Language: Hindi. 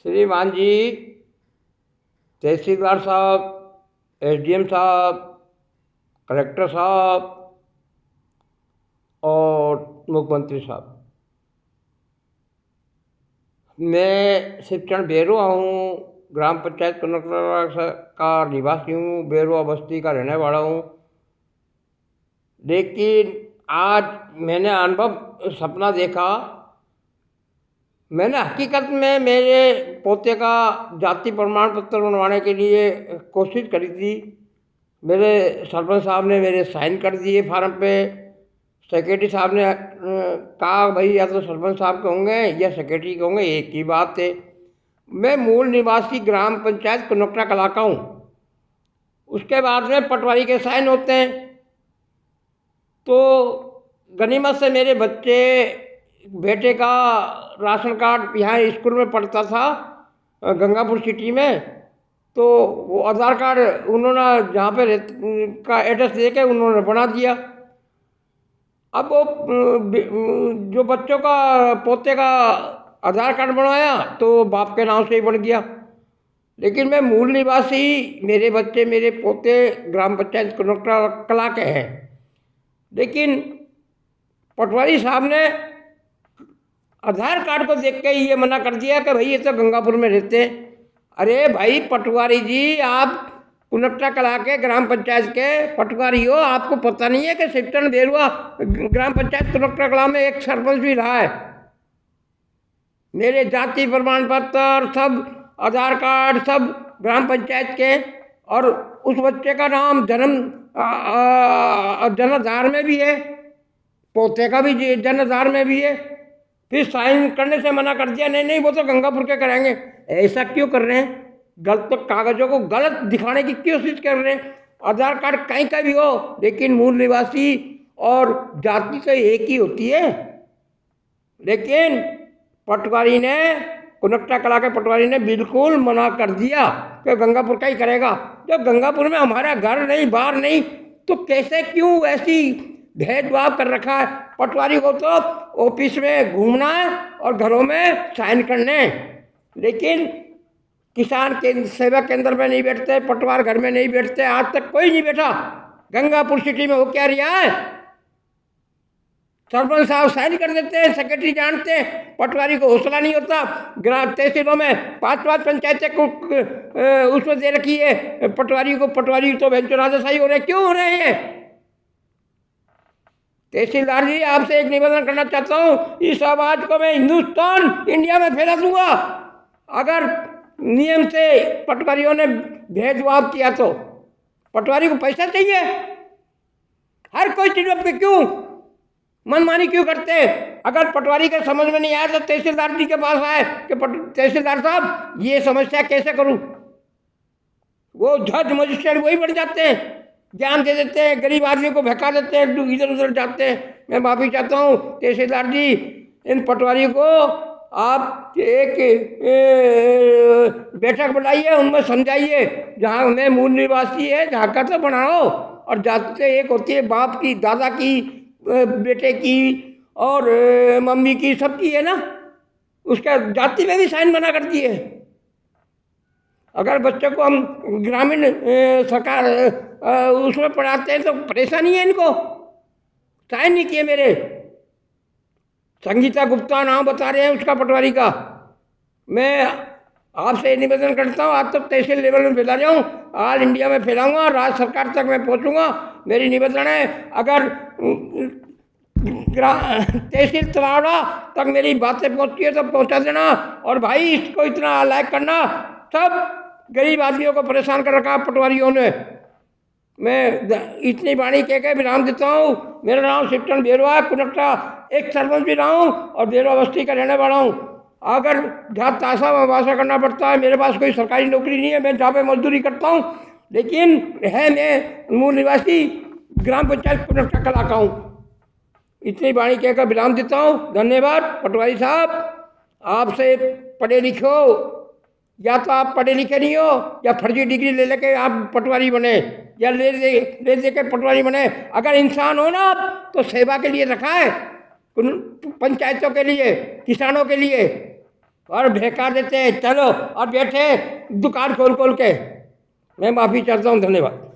श्रीमान जी, तहसीलदार साहब, एसडीएम साहब, कलेक्टर साहब और मुख्यमंत्री साहब, मैं शिवचरण बेरुआ हूँ। ग्राम पंचायत कनकलरा का निवासी हूँ, बेरुआ बस्ती का रहने वाला हूँ। लेकिन आज मैंने अनुभव सपना देखा। मैंने हकीकत में मेरे पोते का जाति प्रमाण पत्र बनवाने के लिए कोशिश करी थी। मेरे सरपंच साहब ने मेरे साइन कर दिए फार्म पे। सेक्रेटरी साहब ने कहा भाई या तो सरपंच साहब के होंगे या सेक्रेटरी के होंगे, एक ही बात है। मैं मूल निवासी ग्राम पंचायत कनकलरा कला का हूँ। उसके बाद में पटवारी के साइन होते हैं। तो गनीमत से मेरे बेटे का राशन कार्ड यहाँ स्कूल में पढ़ता था गंगापुर सिटी में, तो वो आधार कार्ड उन्होंने जहाँ पे का एड्रेस दे के उन्होंने बना दिया। अब वो जो बच्चों का पोते का आधार कार्ड बनवाया तो बाप के नाम से ही बन गया। लेकिन मैं मूल निवासी, मेरे बच्चे मेरे पोते ग्राम पंचायत कला के हैं। लेकिन पटवारी साहब ने आधार कार्ड को देख के ये मना कर दिया कि भाई ये तो गंगापुर में रहते हैं। अरे भाई पटवारी जी, आप कनकलरा कला के ग्राम पंचायत के पटवारी हो, आपको पता नहीं है कि शिवचरण बेरुआ ग्राम पंचायत कनकलरा कला में एक सरपंच भी रहा है। मेरे जाति प्रमाण पत्र सब, आधार कार्ड सब ग्राम पंचायत के, और उस बच्चे का नाम जन्मदार में भी है, पोते का भी जन्मदार में भी है। फिर साइन करने से मना कर दिया, नहीं नहीं वो तो गंगापुर के कराएंगे। ऐसा क्यों कर रहे हैं? गलत तो कागजों को गलत दिखाने की क्यों कोशिश कर रहे हैं? आधार कार्ड कहीं का भी हो, लेकिन मूल निवासी और जाति तो एक ही होती है। लेकिन पटवारी ने, कनकलरा कला के पटवारी ने बिल्कुल मना कर दिया कि गंगापुर का ही करेगा। जब गंगापुर में हमारा घर नहीं, बार नहीं, तो कैसे क्यों ऐसी भेदभाव कर रखा है? पटवारी को तो ऑफिस में घूमना है और घरों में साइन करने, लेकिन किसान के सेवा केंद्र में नहीं बैठते, पटवार घर में नहीं बैठते। आज तक कोई नहीं बैठा। गंगापुर सिटी में हो क्या रहा है? सरपंच साहब साइन कर देते हैं, सेक्रेटरी जानते हैं, पटवारी को हौसला नहीं होता। ग्राम तहसीलों में 5-5 पंचायतें को उसमें दे रखी है पटवारी को। पटवारी तो राजाशाही हो रहे, क्यों हो रहे हैं? तहसीलदार जी, आपसे एक निवेदन करना चाहता हूँ, इस आवाज को मैं हिंदुस्तान इंडिया में फैला दूंगा। अगर नियम से पटवारियों ने भेदभाव किया तो पटवारी को पैसा चाहिए। हर कोई चीज़ पे क्यों मनमानी क्यों करते हैं? अगर पटवारी के समझ में नहीं आया तो तहसीलदार जी के पास आए कि तहसीलदार साहब ये समस्या कैसे करूं? वो जज मजिस्ट्रेट वही बन जाते हैं, ज्ञान दे देते हैं, गरीब आदमी को बहका देते हैं, इधर उधर जाते हैं। मैं माफ़ी चाहता हूँ तहसीलदार जी, इन पटवारी को आप एक बैठक बुलाइए, उनमें समझाइए। जहाँ में मूल निवासी है जहाँ का तो बनाओ, और जाति एक होती है, बाप की, दादा की, बेटे की और मम्मी की, सबकी है ना। उसका जाति में भी साइन मना कर दिए। अगर बच्चों को हम ग्रामीण सरकार उसमें पढ़ाते हैं तो परेशानी है इनको। साइन नहीं किए मेरे। संगीता गुप्ता नाम बता रहे हैं उसका, पटवारी का। मैं आपसे निवेदन करता हूँ, आज तक तहसील लेवल में फैला रहा हूँ, ऑल इंडिया में फैलाऊंगा, राज्य सरकार तक मैं पहुँचूंगा। मेरी निवेदन है, अगर तहसील तलावड़ा तक मेरी बातें पहुँचती है तो पहुँचा देना। और भाई इसको इतना अलाइक करना, सब गरीब आदमियों को परेशान कर रखा पटवारियों ने। मैं इतनी वाणी कह के विराम देता हूँ। मेरा नाम शिवचरण बेरुआ, कनकलरा एक सरपंच भी रहा हूँ और बेरुआ बस्ती का रहने वाला हूँ। अगर जहाँ ताशा में वासा करना पड़ता है, मेरे पास कोई सरकारी नौकरी नहीं है, मैं जहाँ पे मजदूरी करता हूँ, लेकिन मैं मूल निवासी ग्राम पंचायत कनकलरा कला का हूँ। इतनी वाणी कहकर विराम देता हूँ। धन्यवाद। पटवारी साहब, आपसे पढ़े लिखे हो, या तो आप पढ़े लिखे नहीं हो या फर्जी डिग्री ले लेके आप पटवारी बने, या ले दे के पटवारी बने। अगर इंसान हो ना आप, तो सेवा के लिए रखा है, पंचायतों के लिए, किसानों के लिए। और बेकार देते चलो और बैठे दुकान खोल खोल के। मैं माफ़ी चाहता हूँ, धन्यवाद।